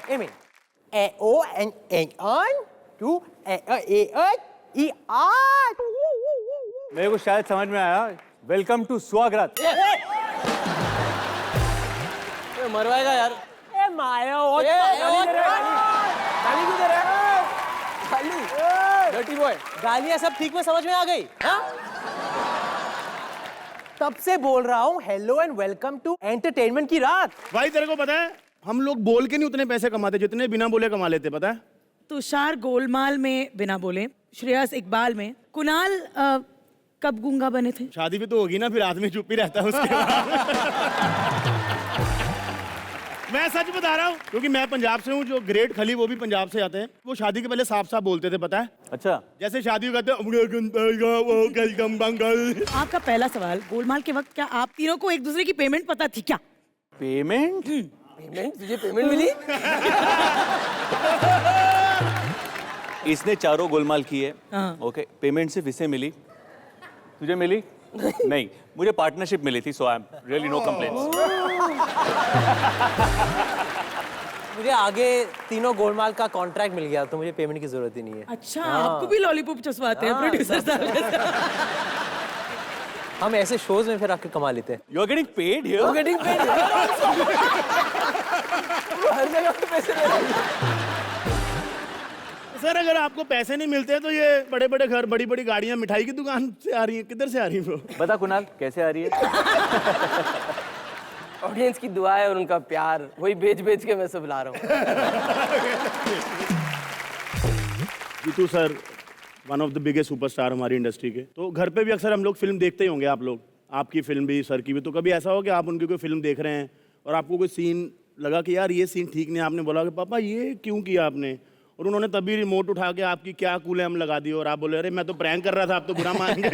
Amy. A-O-N-N-I to A-A-E-I. मेरे को शायद समझ में आया। वेलकम टू स्वागत। मरवाएगा यार। ए माया और गाली क्यों दे रहा है? गाली। Dirty boy. गालियां सब ठीक में समझ में आ गई? हाँ? तब से बोल रहा हूँ hello and welcome to entertainment की रात। भाई तेरे को पता है हम लोग बोल के नहीं उतने पैसे कमाते जितने बिना बोले कमा लेते, पता है? तुषार गोलमाल में बिना बोले, श्रेयस इकबाल में, कुणाल कब गूंगा बने थे? शादी भी तो होगी ना, फिर आदमी चुप ही रहता है उसके बाद। मैं सच बता रहा हूँ क्योंकि मैं पंजाब से हूँ। जो ग्रेट खली वो भी पंजाब से आते हैं। वो शादी के पहले साफ साफ बोलते थे, पता है? अच्छा, जैसे शादी करते आपका पहला सवाल, गोलमाल के वक्त क्या आप तीनों को एक दूसरे की पेमेंट पता थी क्या? पेमेंट? पेमेंट? तुझे पेमेंट मिली? इसने चारों गोलमाल की है। हाँ। ओके, पेमेंट सिर्फ इसे मिली। तुझे मिली? नहीं, मुझे पार्टनरशिप मिली थी, so I am really no complaints. मुझे आगे तीनों गोलमाल का कॉन्ट्रैक्ट मिल गया तो मुझे पेमेंट की जरूरत ही नहीं है। अच्छा, आपको भी लॉलीपॉप चुसवाते हैं प्रोड्यूसर साहब? हम ऐसे शोज में फिर आके कमा लेते हैं। You are getting paid here? Getting paid. हर जगह पे पैसे दे रहा है। सर अगर आपको पैसे नहीं मिलते तो ये बड़े बड़े घर, बड़ी बड़ी गाड़ियाँ मिठाई की दुकान से आ रही हैं, किधर से आ रही हैं वो? बता कुणाल, कैसे आ रही है? ऑडियंस की दुआ है और उनका प्यार, वही बेच बेच के मैं सब ला रहा हूँ। Jeetu sir one of the biggest superstar हमारी इंडस्ट्री के। तो घर पे भी अक्सर हम लोग फिल्म देखते ही होंगे, आप लोग, आपकी फिल्म भी, सर की भी। तो कभी ऐसा हो कि आप उनकी कोई फिल्म देख रहे हैं और आपको कोई सीन लगा कि यार ये सीन ठीक नहीं, आपने बोला कि पापा ये क्यों किया आपने, और उन्होंने तभी रिमोट उठा के आपकी क्या कूले हम लगा दी और आप बोले अरे मैं तो प्रैंक कर रहा था, आप तो बुरा मानेंगे?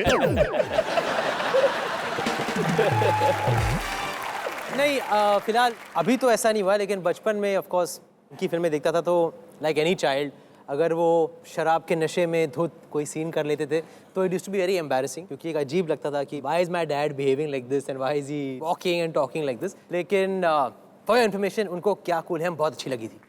नहीं, फिलहाल अभी तो ऐसा नहीं हुआ, लेकिन बचपन में ऑफ कोर्स उनकी फिल्में देखता था। तो लाइक एनी चाइल्ड, अगर वो शराब के नशे में धुत कोई सीन कर लेते थे तो it used to be very embarrassing, क्योंकि एक अजीब लगता था कि why is my dad behaving like this and why is he walking and talking like this. लेकिन फॉर योर इन्फॉर्मेशन, उनको क्या कूल है हम बहुत अच्छी लगी थी।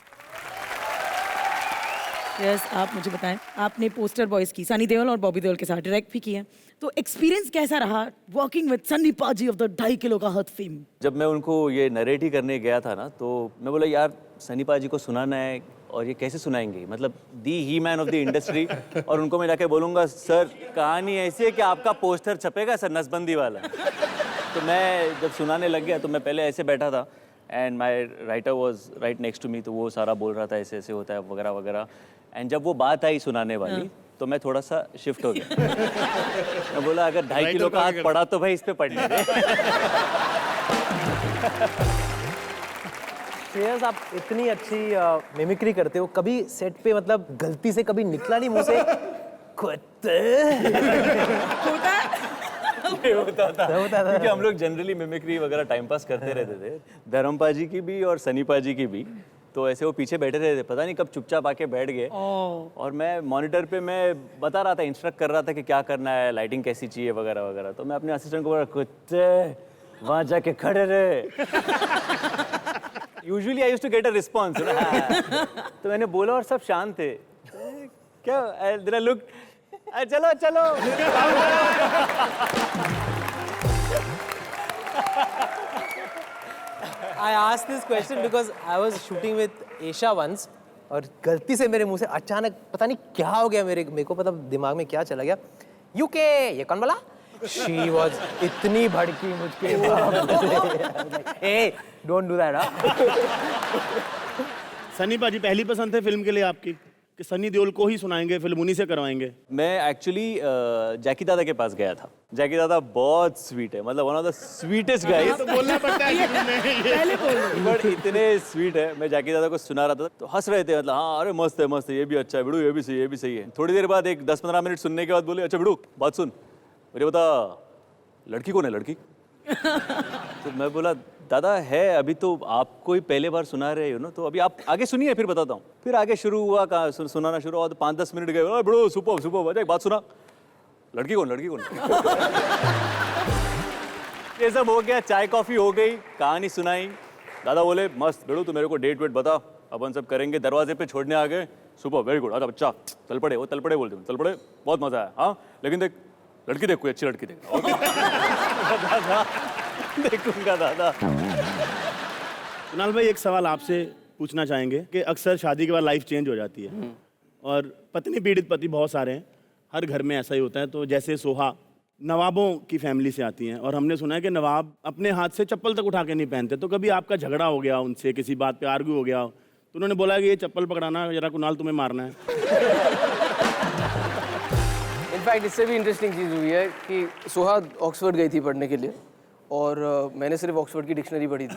यस, आप मुझे बताएं, आपने पोस्टर बॉयज की सनी देओल और बॉबी देओल के साथ डायरेक्ट भी किया, तो एक्सपीरियंस कैसा रहा वर्किंग विद सनी पाजी ऑफ द 2.5 किलो का हद फेम? जब मैं उनको ये नरेट ही करने गया था ना, तो मैं बोला यार सनी पाजी को सुनाना है और ये कैसे सुनाएंगे, मतलब दी ही मैन ऑफ द इंडस्ट्री। और उनको मैं जाके बोलूँगा सर कहानी ऐसी है कि आपका पोस्टर छपेगा सर, नसबंदी वाला। तो मैं जब सुनाने लग गया तो मैं पहले ऐसे बैठा था and my writer was right next to me, तो वो सारा बोल रहा था ऐसे ऐसे होता है वगैरह वगैरह। एंड जब वो बात आई सुनाने वाली तो मैं थोड़ा सा शिफ्ट हो गया। मैं बोला अगर 2.5 किलो का हाथ पड़ा तो भाई इस पे पड़ने दे। श्रेयस, आप इतनी अच्छी मिमिक्री करते हो, कभी सेट पे मतलब गलती से कभी निकला नहीं मुंह से कुत्ते? होता था क्योंकि हम लोग जनरली मिमिक्री वगैरह टाइम पास करते रहते थे, धर्म पाजी की भी और सनी पाजी की भी। तो ऐसे वो पीछे बैठे रहते, पता नहीं कब चुपचाप आके बैठ गए और मैं मॉनिटर पे मैं बता रहा था, इंस्ट्रक्ट कर रहा था कि क्या करना है, लाइटिंग कैसी चाहिए वगैरह वगैरह। तो मैं अपने असिस्टेंट को बोला कुत्ते वहाँ जाके खड़े रहे। Usually I used to get a response. तो मैंने बोला और सब शांत थे। क्या लुक, चलो चलो। I asked this question because I was shooting with Aisha once, और गलती से मेरे मुंह से अचानक पता नहीं क्या हो गया, मेरे को पता दिमाग में क्या चला गया, यूके ये कौन बोला? She was इतनी भड़की मुझके। Hey, don't do that, huh? Sunny पाजी पहली पसंद थे फिल्म के लिए आपकी कि सनी देओल को ही सुनाएंगे फिल्म, उन्हीं से करवाएंगे? मैं एक्चुअली जैकी दादा के पास गया था। जैकी दादा बहुत स्वीट है, मतलब one of the sweetest guys. तो बोलना पड़ता है बट इतने स्वीट है। मैं जैकी दादा को सुना रहा था तो हंस रहे थे, मतलब हाँ अरे मस्त है ये भी अच्छा है बिड़ू, ये भी सही, ये भी सही है। थोड़ी देर बाद एक 10-15 मिनट सुनने के बाद बोले अच्छा बिड़ू बात सुन, मुझे बता लड़की कौन है लड़की? तो मैं बोला दादा है, अभी तो आपको ही पहले बार सुना रहे हो ना, तो अभी आप आगे सुनिए फिर बताता हूँ। फिर आगे शुरू हुआ, सुनाना शुरू हुआ तो 5-10 मिनट गए, बड़ो सुपर सुपर, एक बात सुना, लड़की कौन लड़की कौन? ये सब हो गया, चाय कॉफी हो गई, कहानी सुनाई, दादा बोले मस्त बेड़ू तू मेरे को डेट वेट बता, अपन सब करेंगे, दरवाजे पे छोड़ने आ गए, सुपर वेरी गुड, आजा बच्चा चल पड़े, वो चल पड़े बोलते हैं, चल पड़े, बहुत मजा आया, हाँ लेकिन देख लड़की देख, कोई अच्छी लड़की देख। ओके दादा देखूंगा दादा। कुणाल भाई, एक सवाल आपसे पूछना चाहेंगे कि अक्सर शादी के बाद लाइफ चेंज हो जाती है और पत्नी पीड़ित पति बहुत सारे हैं, हर घर में ऐसा ही होता है। तो जैसे सोहा नवाबों की फैमिली से आती हैं और हमने सुना है कि नवाब अपने हाथ से चप्पल तक उठा के नहीं पहनते, तो कभी आपका झगड़ा हो गया उनसे, किसी बात पे आर्ग्यू हो गया तो उन्होंने बोला कि ये चप्पल पकड़ाना जरा कुणाल, तुम्हें मारना है? इनफैक्ट इससे भी इंटरेस्टिंग चीज़ हुई है कि सोहा ऑक्सफोर्ड गई थी पढ़ने के लिए और मैंने सिर्फ ऑक्सफोर्ड की डिक्शनरी पढ़ी थी।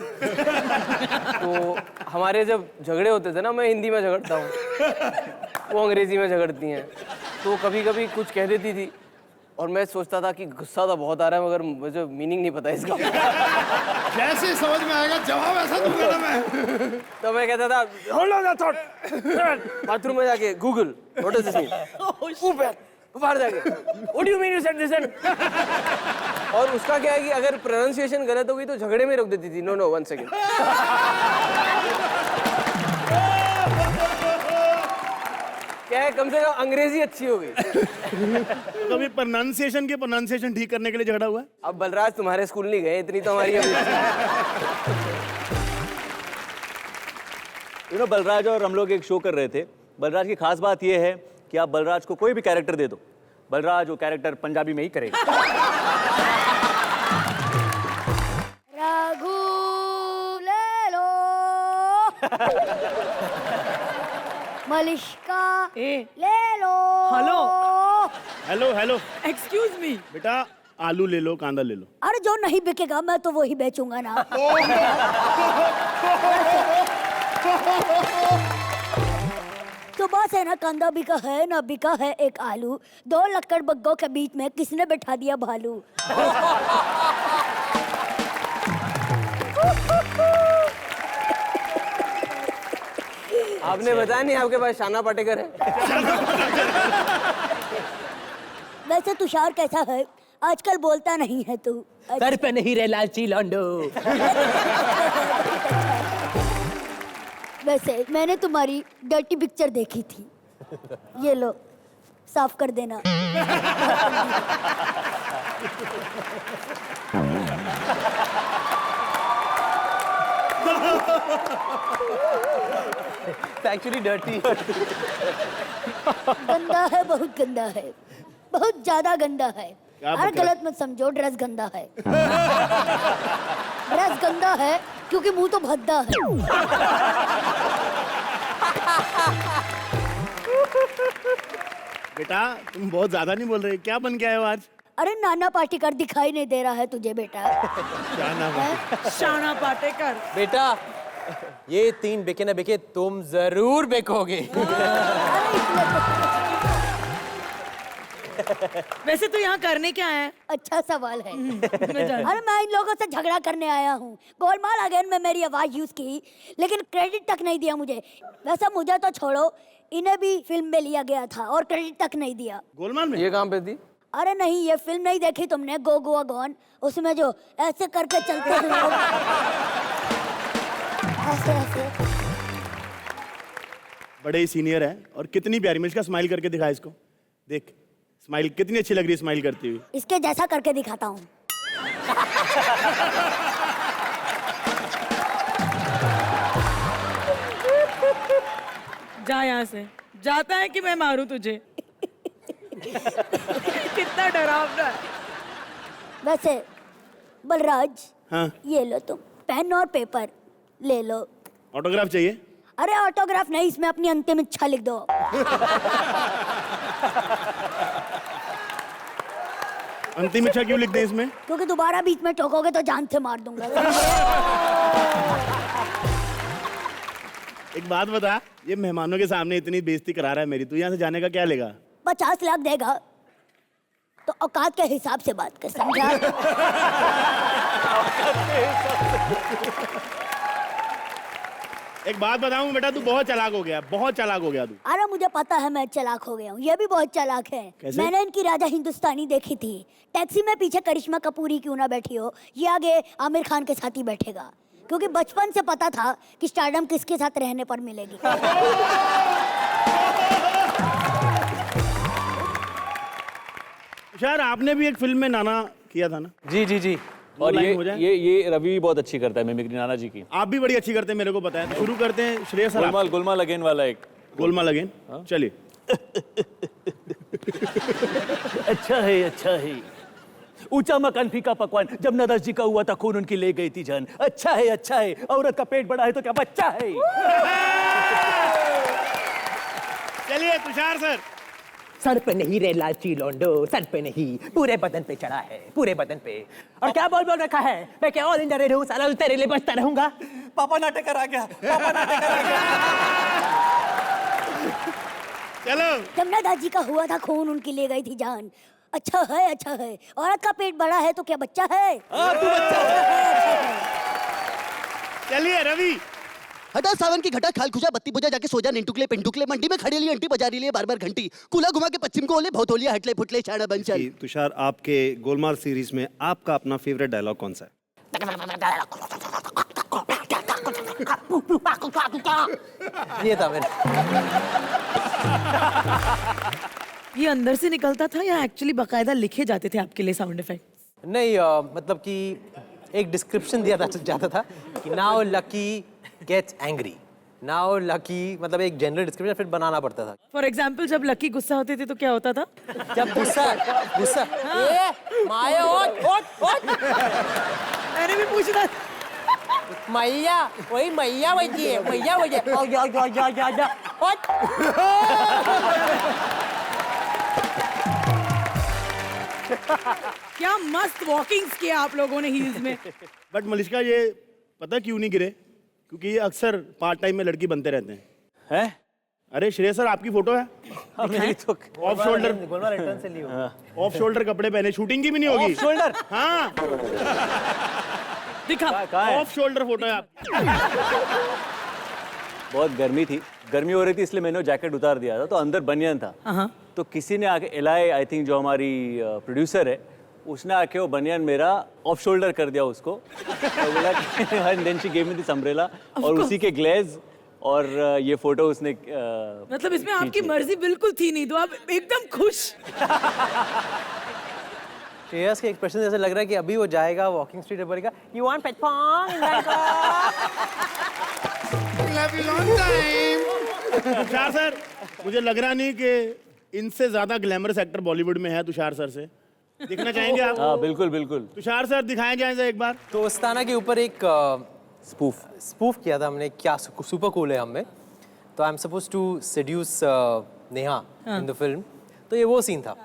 तो हमारे जब झगड़े होते थे ना, मैं हिंदी में झगड़ता हूँ, वो अंग्रेज़ी में झगड़ती हैं, तो कभी कभी कुछ कह देती थी और मैं सोचता था कि गुस्सा तो बहुत आ रहा है मगर मुझे मीनिंग नहीं पता इसका। जैसे समझ में आएगा जवाब ऐसा दूंगा ना मैं। तो मैं कहता था hold on that thought, bathroom में जाके Google what does this mean, ऊपर बाहर जाके what do you mean you said this. और उसका क्या है कि अगर प्रोनाउंसिएशन गलत हो गई तो झगड़े में रोक देती थी, नो नो 1 सेकंड। क्या है, कम से कम अंग्रेजी अच्छी हो गई। तो कभी प्रोनाउंसिएशन ठीक करने के लिए झगड़ा हुआ है? अब बलराज तुम्हारे स्कूल नहीं गए, इतनी तो हमारी अभी। बलराज और हम लोग एक शो कर रहे थे। बलराज की खास बात यह है कि आप बलराज को कोई भी कैरेक्टर दे दो, बलराज वो कैरेक्टर पंजाबी में ही करेगा। रघु ले लो मलिश्का ले लो। Hello hello hello, excuse me, बेटा आलू ले लो, कांदा ले लो। अरे जो नहीं बिकेगा मैं तो वही बेचूंगा ना। तो बस है ना, कांदा बिका है ना बिका है एक आलू, 2 लक्कड़ बग्गों के बीच में किसने बैठा दिया भालू। आपने बताया नहीं आपके पास शाना पाटेकर है। वैसे तुषार कैसा है आजकल, बोलता नहीं है तू। सर पे नहीं रे लालची लौंडो। वैसे मैंने तुम्हारी डर्टी पिक्चर देखी थी, ये लो साफ कर देना। Actually dirty. गंदा है, बहुत गंदा है, बहुत ज्यादा गंदा है। क्या अरे बता रहा? गलत मत समझो, ड्रेस गंदा है। ड्रेस गंदा है क्योंकि मुंह तो भद्दा है। बेटा तुम बहुत ज्यादा नहीं बोल रहे, क्या बन के आए हो आज? अरे नाना पाटेकर दिखाई नहीं दे रहा है तुझे बेटा? क्या नाम है? शाना पाटेकर। बेटा ये 3 बिके ना बिके, तुम जरूर बिकोगे। अरे इसमें तो- वैसे तो यहाँ करने क्या आया है? अच्छा सवाल है। मैं जानती अरे मैं इन लोगों से झगड़ा करने आया हूँ। गोलमाल अगेन में मेरी आवाज यूज की, लेकिन क्रेडिट तक नहीं दिया मुझे। वैसे मुझे तो छोड़ो, इन्हें भी फिल्म में लिया गया था और क्रेडिट तक नहीं दिया। गोलमाल में? ये कहाँ पे थी? अरे नहीं, ये फिल्म नहीं देखी तुमने, गो गोवा गॉन? उसमें जो ऐसे करके चलते हैं लोग, ऐसे ऐसे। बड़े ही सीनियर है और कितनी प्यारी। मैं इसका स्माइल करके दिखा इसको, देख स्माइल कितनी अच्छी लग रही है स्माइल करती हुई। इसके जैसा करके दिखाता हूँ। जा यहाँ से। जाता है कि मैं मारूं तुझे? कितना डरावना है। वैसे बलराज, हाँ, ये लो तुम पेन और पेपर ले लो। ऑटोग्राफ चाहिए? अरे ऑटोग्राफ नहीं, इसमें अपनी अंतिम इच्छा लिख दो। अंतिम इच्छा क्यों लिख दें इसमें? क्योंकि दोबारा बीच में टोकोगे तो जान से मार दूंगा। एक बात बता, ये मेहमानों के सामने इतनी बेइज्जती करा रहा है मेरी, तू यहाँ से जाने का क्या लेगा? 50 लाख देगा तो औकात के हिसाब से बात कर, समझा? एक बात बताऊं बेटा, तू बहुत चालाक हो गया, बहुत चालाक हो गया तू। अरे मुझे पता है मैं चालाक हो गया हूँ, ये भी बहुत चालाक है। कैसे? मैंने इनकी राजा हिंदुस्तानी देखी थी। टैक्सी में पीछे करिश्मा कपूरी क्यों ना बैठी हो, ये आगे आमिर खान के साथ ही बैठेगा। क्योंकि बचपन से पता था कि स्टारडम किसके साथ रहने पर मिलेगी। तुषार, आपने भी एक फिल्म में नाना किया था ना? जी जी जी। और लाइन हो जाए? ये रवि भी बहुत अच्छी करता है मिमिक्री नाना जी की। आप भी बड़ी अच्छी करते हैं, मेरे को पता है। तो शुरू करते हैं श्रेयस सर। गोलमाल गोलमाल अगेन वाला एक। गोलमाल अगेन, चलिए। अच्छा है ऊंचा मकान फीका पकवान, जब नदस जी का हुआ था खून उनकी ले गई थी जान। अच्छा है औरत का पेट बड़ा है तो क्या बच्चा है। चलिए तुषार सर। सर पे नहीं रे लालची लोंडो, सर पे नहीं, पूरे बदन पे चढ़ा है, पूरे बदन पे। और क्या बोल रखा है, मैं क्या ऑल इंडिया रेड हूँ, साला तेरे लिए बचता रहूंगा। पापा नाटक आ गया, पापा नाटक आ गया। चलो। जब दादाजी का हुआ था खून उनकी ले गई थी जान। अच्छा है औरत का पेट बड़ा है तो क्या बच्चा है। तू बच्चा है। चलिए रवि। हटा सावन की घटा, खाल खुजा, बत्ती बुझा, जाके सोजा, निंटुकले पेंटुकले, मंडी में खड़ी ली अंटी बजा रही है बार घंटी, कूला घुमा के पश्चिम को ओले, बहुत होलिया, हटले फुटले, चाड़ा बंचल। तुषार, आपके गोलमाल सीरीज में आपका अपना फेवरेट डायलॉग कौन सा है? ये था मेरा। ये अंदर से निकलता था या एक्चुअली बकायदा लिखे जाते थे आपके लिए साउंड इफेक्ट? नहीं मतलब कि एक डिस्क्रिप्शन दिया जाता था कि now Lucky gets angry, now Lucky, मतलब एक जनरल डिस्क्रिप्शन फिर बनाना पड़ता था। फॉर एग्जाम्पल जब लकी गुस्सा होते थे तो क्या होता था? जब गुस्सा ए माया ओट मैंने भी पूछना। मैया वही मैया बजी है, मैया बजी जा ओट। क्या मस्त वॉकिंग्स किया आप लोगों ने हील्स में। बट मलिश्का, ये पता क्यों नहीं गिरे? क्योंकि ये अक्सर पार्ट टाइम में लड़की बनते रहते हैं। हैं? अरे श्रेयस सर, आपकी फोटो है। मेरी तो ऑफ शोल्डर, गोलमाल रिटर्न से लियो। ऑफ शोल्डर कपड़े पहने, शूटिंग की भी नहीं होगी। Off shoulder? हाँ, दिखा। कहाँ है? ऑफ शोल्डर फोटो है आपकी। बहुत गर्मी थी, गर्मी हो रही थी, इसलिए मैंने जैकेट उतार दिया था, तो अंदर बनियान था। तो किसी ने आके एलाई, आई थिंक जो हमारी प्रोड्यूसर है, उसने आके वो बनियान मेरा ऑफ शोल्डर कर दिया उसको। तो बोला कि then she give me this umbrella, और उसी के ग्लेज और ये फोटो उसने मतलब इसमें आपकी मर्जी बिल्कुल थी नहीं, तो आप एकदम खुश। श्रेयस के एक्सप्रेशन जैसे लग रहा है कि अभी वो जाएगा वॉकिंग स्ट्रीट पे बोलेगा you want pet form in Tushar sir, मुझे लग रहा नहीं कि इनसे ज्यादा ग्लैमरस एक्टर बॉलीवुड में है तुषार सर से। दिखना चाहेंगे आप? हाँ बिल्कुल बिल्कुल। तुषार सर दिखाए जाए एक बार। तो उस्ताना के ऊपर एक स्पूफ किया था हमने, क्या सुपर कूल है हमें। तो I am suppose to seduce Neha in the film, तो ये वो सीन था।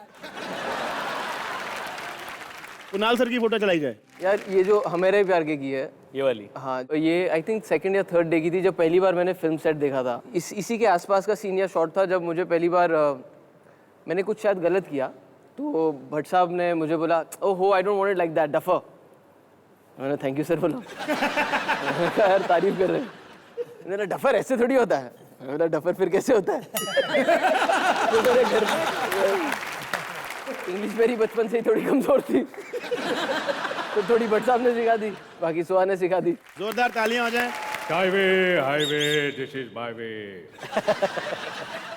कुणाल सर की फोटो चलाई जाए। यार ये जो हमारे प्यार के की है, ये वाली, हाँ, ये आई थिंक सेकंड या थर्ड डे की थी जब पहली बार मैंने फिल्म सेट देखा था। इसी के आसपास का सीन या शॉट था जब मुझे पहली बार मैंने कुछ शायद गलत किया, तो भट्ट साहब ने मुझे बोला ओहो I don't want it like that duffer. मैंने थैंक यू सर बोला। मैंने कहा यार तारीफ कर रहे हैं। मैंने डफर ऐसे थोड़ी होता है। मैंने बोला डफर फिर कैसे होता है। तो मेरे घर में इंग्लिश मेरी बचपन से ही थोड़ी कमजोर थी, तो थोड़ी भट्ट साहब ने सिखा दी, बाकी सुहा ने सिखा दी। जोरदार तालियां हो जाए। Highway this is my way.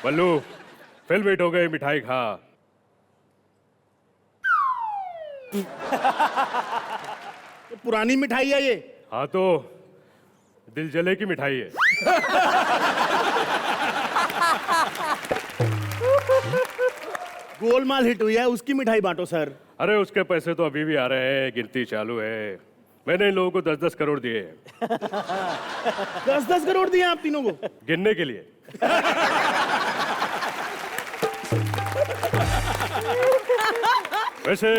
Ballu film hit हो गई, मिठाई खा। तो पुरानी मिठाई है ये? हाँ तो दिल जले की मिठाई है। गोलमाल हिट हुई है, उसकी मिठाई बांटो सर। अरे उसके पैसे तो अभी भी आ रहे हैं, गिनती चालू है। मैंने इन लोगों को 10-10 करोड़ दिए हैं। 10-10 करोड़ दिए आप तीनों को गिनने के लिए। वैसे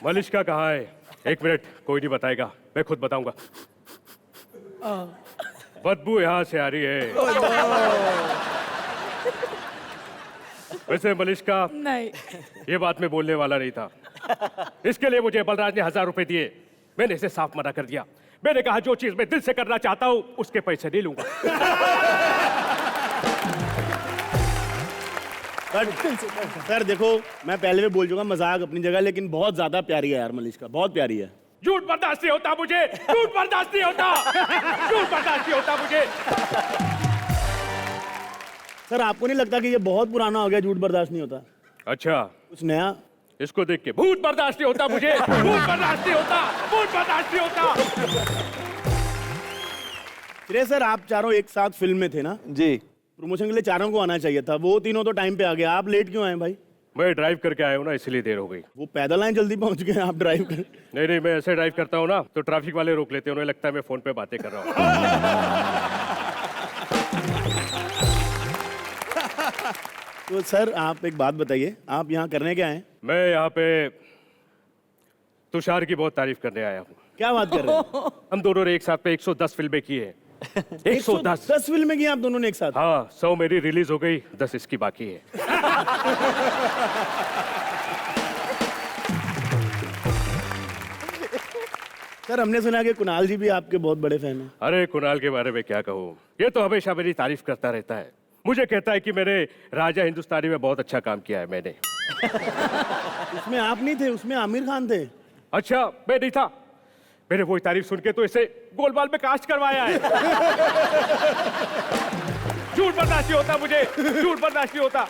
मलिश्का कहाँ है? एक मिनट, कोई नहीं बताएगा, मैं खुद बताऊंगा। बदबू यहाँ से आ रही है। वैसे मलिश्का, नहीं, ये बात मैं बोलने वाला नहीं था। इसके लिए मुझे बलराज ने 1000 रुपए दिए। मैंने इसे साफ मना कर दिया। मैंने कहा जो चीज मैं दिल से करना चाहता हूँ उसके पैसे नहीं लूंगा। सर देखो, मैं पहले भी बोल चुका, मजाक अपनी जगह, लेकिन बहुत ज्यादा प्यारी है यार मलिश्का, बहुत प्यारी है। झूठ बर्दाश्त नहीं होता मुझे, झूठ बर्दाश्त नहीं होता, झूठ बर्दाश्त नहीं होता मुझे। सर आपको नहीं लगता कि ये बहुत पुराना हो गया, झूठ बर्दाश्त नहीं होता? अच्छा, कुछ नया? इसको देख के भूत बर्दाश्त नहीं होता मुझे, भूत बर्दाश्त नहीं होता, भूत बर्दाश्त नहीं होता। श्रेयस सर आप चारों एक साथ फिल्म में थे ना? जी। प्रमोशन के लिए चारों को आना चाहिए था, वो तीनों तो टाइम पे आ गए, आप लेट क्यों आए भाई? मैं ड्राइव करके आया हूँ ना, इसलिए देर हो गई। वो पैदल आए जल्दी पहुंच गए, आप ड्राइव कर। नहीं नहीं, मैं ऐसे ड्राइव करता हूँ ना तो ट्रैफिक वाले रोक लेते हैं, उन्हें लगता है मैं फोन पे बातें कर रहा हूँ। तो सर आप एक बात बताइए, आप यहाँ करने क्या आए? मैं यहाँ पे तुषार की बहुत तारीफ करने आया हूँ। क्या बात कर रहे हैं? हम दोनों ने एक साथ पे 110 फिल्में की है। 110 10 फिल्में की आप दोनों ने एक साथ? हाँ, 100 मेरी रिलीज हो गई, 10 इसकी बाकी है। सर हमने सुना कि कुणाल जी भी आपके बहुत बड़े फैन हैं। अरे कुणाल के बारे में क्या कहूँ, ये तो हमेशा मेरी तारीफ करता रहता है। मुझे कहता है कि मैंने राजा हिंदुस्तानी में बहुत अच्छा काम किया है मैंने। उसमें आप नहीं थे, उसमें आमिर खान थे। अच्छा, मैं नहीं था। मैंने वही तारीफ सुन के तो इसे गोलमाल में कास्ट करवाया है। झूठ बर्दाश्त नहीं होता मुझे, झूठ बर्दाश्त नहीं होता।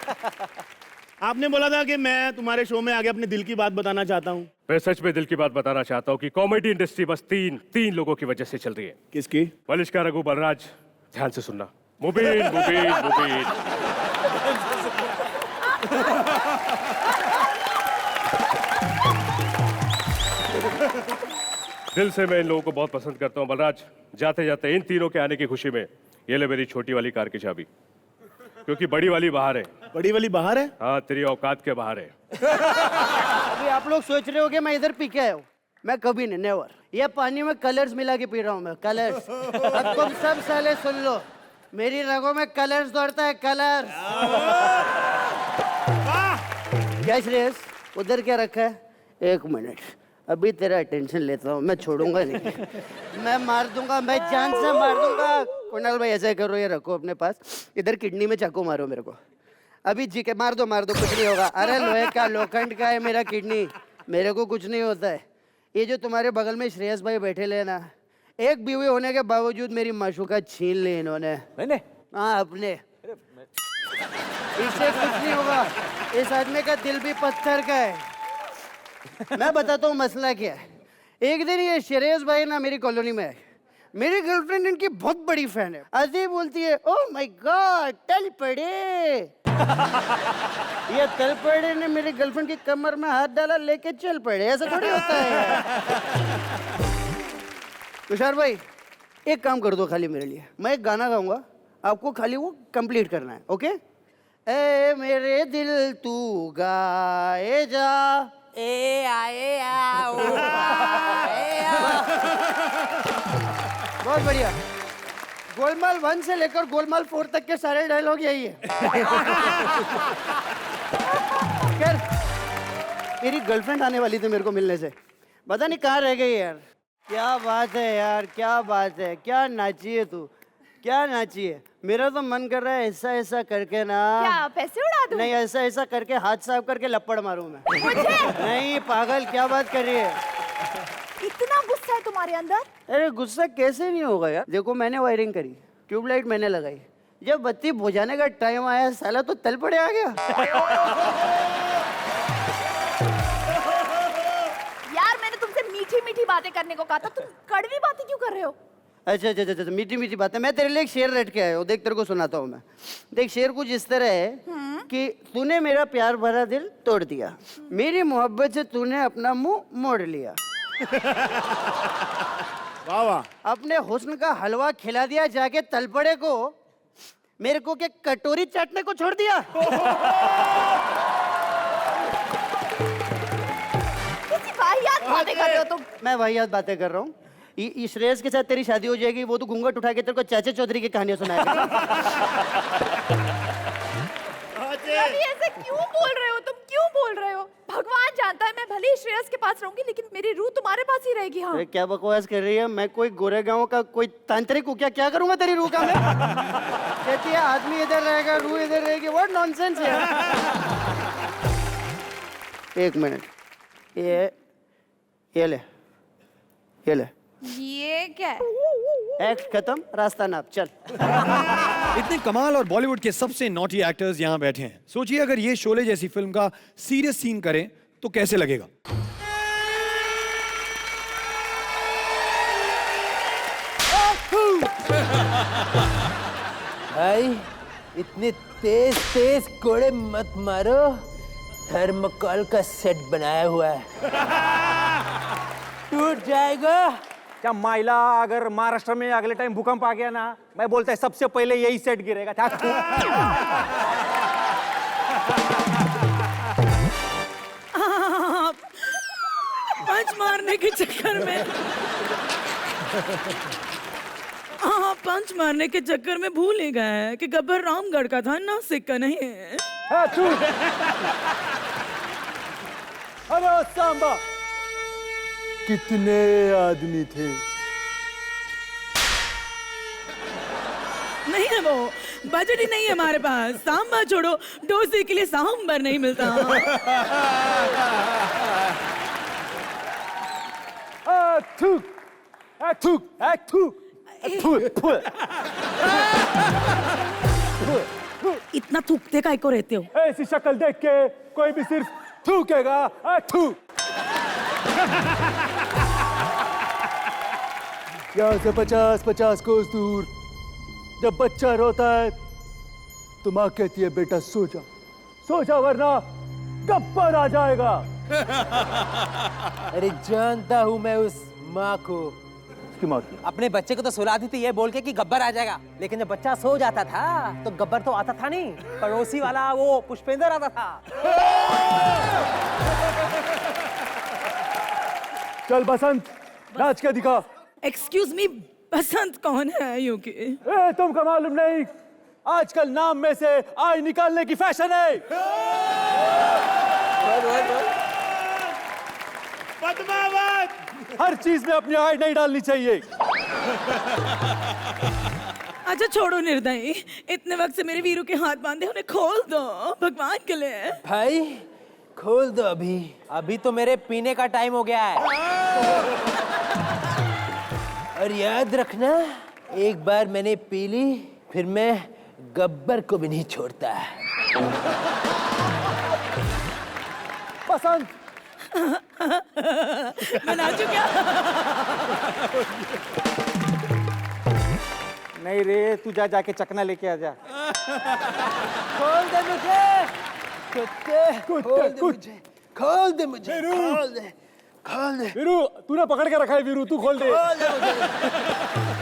आपने बोला था कि मैं तुम्हारे शो में आके अपने दिल की बात बताना चाहता हूँ। मैं सच में दिल की बात बताना चाहता हूँ कि कॉमेडी इंडस्ट्री बस तीन लोगों की वजह से चल रही है। किसकी? मलिश्का, रघु, बलराज। ध्यान से सुनना। मुबीन मुबीन मुबीन। दिल से मैं इन लोगों को बहुत पसंद करता हूँ। बलराज, जाते जाते इन तीनों के आने की खुशी में ये ले मेरी छोटी वाली कार की चाबी, क्योंकि बड़ी वाली बाहर है। बड़ी वाली बाहर है? हाँ, तेरी औकात के बाहर है। अभी आप लोग सोच रहे हो कि मैं इधर पी के आया हूँ, मैं कभी नहीं, नेवर। ये पानी में कलर्स मिला के पी रहा हूँ मैं, कलर्स। अब तुम सब साले सुन लो, मेरी रगों में कलर्स दौड़ता है, कलर्स। क्या श्रेयस, उधर क्या रखा है? एक मिनट, अभी तेरा अटेंशन लेता हूँ, मैं छोड़ूंगा नहीं। मैं मार दूंगा, मैं जान से मार दूंगा। कुणाल भाई ऐसा करो, ये रखो अपने पास, इधर किडनी में चाकू मारो मेरे को। अभी जी के मार दो, कुछ नहीं होगा। अरे लोहे का, लोखंड का है मेरा किडनी, मेरे को कुछ नहीं होता है। ये जो तुम्हारे बगल में श्रेयस भाई बैठे ले ना, एक बीवी होने के बावजूद मेरी माशूका छीन ली इन्होंने। मैंने? हाँ, अपने। इससे कुछ नहीं होगा, इस आदमी का दिल भी पत्थर का है। मैं बताता हूँ मसला क्या है। एक दिन ये श्रेयस भाई ना मेरी कॉलोनी में आए। मेरी गर्लफ्रेंड इनकी बहुत बड़ी फैन है। अजी बोलती है, ओह माय गॉड, तल पड़े। ये तल पड़े ने मेरी गर्लफ्रेंड की कमर में हाथ डाला, लेके चल पड़े। ऐसा थोड़ी होता है। तुषार भाई, एक काम कर दो खाली मेरे लिए, मैं एक गाना गाऊंगा, आपको खाली वो कंप्लीट करना है, ओके? ए मेरे दिल तू गाए जा, ए आए आ, ओ आए आ। बहुत बढ़िया। गोलमाल 1 से लेकर गोलमाल 4 तक के सारे डायलॉग यही है। कर, मेरी गर्लफ्रेंड आने वाली थी मेरे को मिलने से, पता नहीं कहाँ रह गई यार। क्या बात है यार, क्या बात है, क्या नाची है तू, क्या नाची है। मेरा तो मन कर रहा है ऐसा ऐसा करके ना, क्या पैसे उड़ा दूं? नहीं, ऐसा ऐसा करके हाथ साफ करके लपड़ मारूं मैं। मुझे? नहीं पागल, क्या बात कर रही है। इतना गुस्सा है तुम्हारे अंदर? अरे गुस्सा कैसे नहीं होगा यार। देखो मैंने वायरिंग करी, ट्यूबलाइट मैंने लगाई, जब बत्ती बुझाने का टाइम आया साला तो तल पड़े आ गया। यार मैंने तुमसे मीठी मीठी बातें करने को कहा था, तुम कड़वी बातें क्यों कर रहे हो? अच्छा अच्छा अच्छा, मीठी मीठी बात है। मैं तेरे लिए एक शेर रट के आया हूँ, देख तेरे को सुनाता हूँ मैं। देख शेर कुछ इस तरह है कि तूने मेरा प्यार भरा दिल तोड़ दिया, मेरी मोहब्बत से तूने अपना मुंह मोड़ लिया। वाह वाह। अपने हुस्न का हलवा खिला दिया जाके तलपड़े को, मेरे को क्या कटोरी चाटने को छोड़ दिया। किसी वाहियात बातें कर रहे हो तुम। मैं वाहियात बातें कर रहा हूँ। श्रेयस के साथ तेरी शादी हो जाएगी, वो तो घूंघट उठा के तेरे को चाचा चौधरी की कहानियां सुनाएगा। अभी ऐसे क्यों बोल रहे हो तुम, क्यों बोल रहे हो? भगवान जानता है मैं भले ही श्रेयस के पास रहूंगी, लेकिन मेरी रूह तुम्हारे पास ही रहेगी। हाँ, अरे क्या बकवास कर रही है, मैं कोई गोरेगांव का कोई तांत्रिक हूँ क्या? क्या करूंगा तेरी रूह का मैं? कहती है आदमी इधर रहेगा, रूह इधर रहेगी, व्हाट नॉनसेंस है। एक मिनट, ये ले, ये ले, ये क्या है? एक्ट खत्म, रास्ता नाप, चल। इतने कमाल और बॉलीवुड के सबसे नॉटी एक्टर्स यहाँ बैठे हैं। सोचिए अगर ये शोले जैसी फिल्म का सीरियस सीन करें तो कैसे लगेगा? भाई इतने तेज तेज कोड़े मत मारो, थर्मोकोल का सेट बनाया हुआ है, टूट जाएगा। क्या माइला, अगर महाराष्ट्र में अगले टाइम भूकंप आ गया ना, मैं बोलता है सबसे पहले यही सेट गिरेगा। पंच मारने के चक्कर में पंच मारने के चक्कर में भूल ही गए कि गब्बर रामगढ़ का था, नासिक का नहीं है। अरे सांबा, कितने आदमी थे? नहीं है वो, बजट ही नहीं है हमारे पास। सांबा छोड़ो, डोसे के लिए सांबर नहीं मिलता। इतना थूकते काय को रहते हो? ऐसी शक्ल देख के कोई भी सिर्फ थूकेगा। यहाँ से 50-50 कोस दूर जब बच्चा रोता है तो माँ कहती है बेटा सो जा, सो जा वरना गब्बर आ जाएगा। अरे जानता हूँ मैं उस माँ को, उसकी मौत की। अपने बच्चे को तो सुलाती थी ये बोल के कि गब्बर आ जाएगा, लेकिन जब बच्चा सो जाता था तो गब्बर तो आता था नहीं, पड़ोसी वाला वो पुष्पेंद्र आता था। चल बसंत, नाच के दिखा। एक्सक्यूज मी, बसंत कौन है यूकी? तुमको मालूम नहीं, आजकल नाम में से आई निकालने की फैशन है। पद्मावत, हर चीज में अपनी आई नहीं डालनी चाहिए। अच्छा छोड़ो निर्दयी, इतने वक्त से मेरे वीरू के हाथ बांधे, उन्हें खोल दो भगवान के लिए। भाई खोल दो, अभी अभी तो मेरे पीने का टाइम हो गया है। और याद रखना, एक बार मैंने पी ली फिर मैं गब्बर को भी नहीं छोड़ता। बसंत, मैं नाचूं क्या? नहीं रे, तू जा जाके चकना लेके आ जा। खोल दे मुझे, कुत्ते, खोल दे मुझे, खोल दे मुझे, खोल दे, खोल दे। वीरू, तूने पकड़ के रखा है वीरू, तू खोल दे। खोल दे मुझे।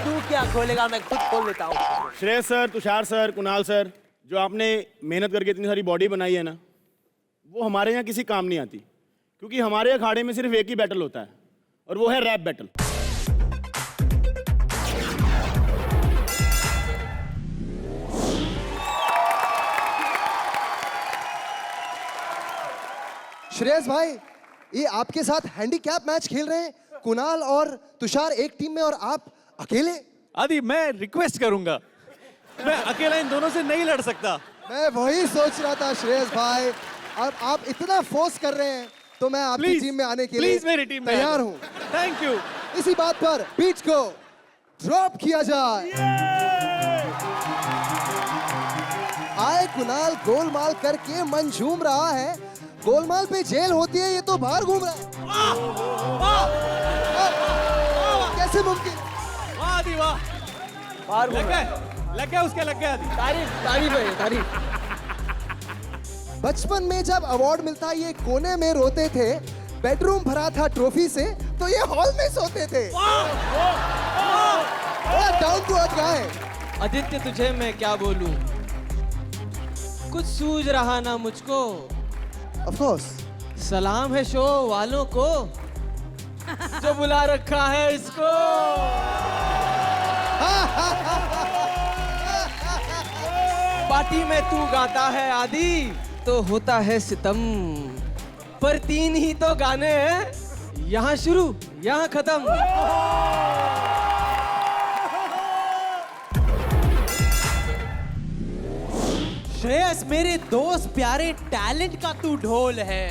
तू क्या खोलेगा, मैं खुद खोल लेता हूँ। Shreyas sir, Tushar sir, Kunal sir, जो आपने मेहनत करके इतनी सारी बॉडी बनाई है ना, वो हमारे यहाँ किसी काम नहीं आती, क्योंकि हमारे अखाड़े में सिर्फ एक ही बैटल होता है और वो है रैप बैटल। श्रेयस भाई, ये आपके साथ हैंडीकैप मैच खेल रहे हैं, कुणाल और तुषार एक टीम में और आप अकेले। आदि, मैं रिक्वेस्ट करूंगा, मैं अकेला इन दोनों से नहीं लड़ सकता। मैं वही सोच रहा था श्रेयस भाई, अब आप इतना फोर्स कर रहे हैं तो मैं आपकी टीम में आने के लिए मेरी टीम में तैयार हूँ। Thank you. इसी बात पर बीच को ड्रॉप किया जाए। आए कुणाल गोलमाल करके मन झूम रहा है, गोलमाल पे जेल होती है, ये तो बाहर घूम रहा है। कैसे मुमकिन? वाह आदि वाह, बाहर लग गया उसके, लग गया आदि। तारीफ है, तारीफ। बचपन में जब अवार्ड मिलता ये कोने में रोते थे, बेडरूम भरा था ट्रॉफी से तो ये हॉल में सोते थे। डाउन टू अर्थ गाय। आदित्य, तुझे मैं क्या बोलूं, कुछ सूझ रहा ना मुझको। ऑफ कोर्स सलाम है शो वालों को जो बुला रखा है इसको। पार्टी में तू गाता है आदि तो होता है सितम, पर 3 ही तो गाने हैं, यहाँ शुरू यहाँ खत्म। श्रेयस मेरे दोस्त प्यारे, टैलेंट का तू ढोल है,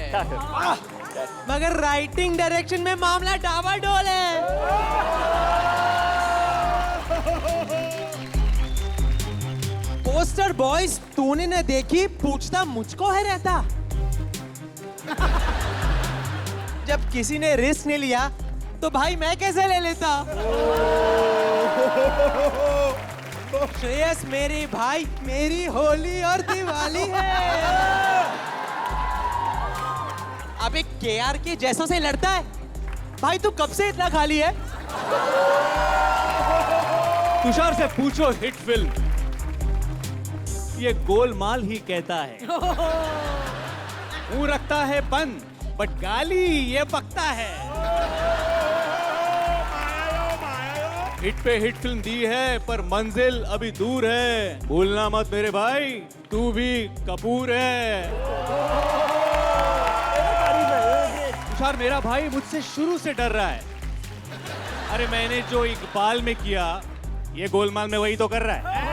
मगर राइटिंग डायरेक्शन में मामला डावाडोल है। बॉयज तूने न देखी पूछता मुझको है रहता। जब किसी ने रिस्क नहीं लिया तो भाई मैं कैसे ले लेता। श्रेयस मेरी भाई, मेरी होली और दिवाली है। अब एक केआर के जैसों से लड़ता है भाई, तू कब से इतना खाली है। तुषार से पूछो हिट फिल्म, ये गोलमाल ही कहता है। मुंह रखता है बंद बट गाली ये बकता है। हिट पे हिट फिल्म दी है पर मंजिल अभी दूर है। भूलना मत मेरे भाई, तू भी कपूर है। तुषार मेरा भाई मुझसे शुरू से डर रहा है। अरे मैंने जो इकबाल में किया ये गोलमाल में वही तो कर रहा है।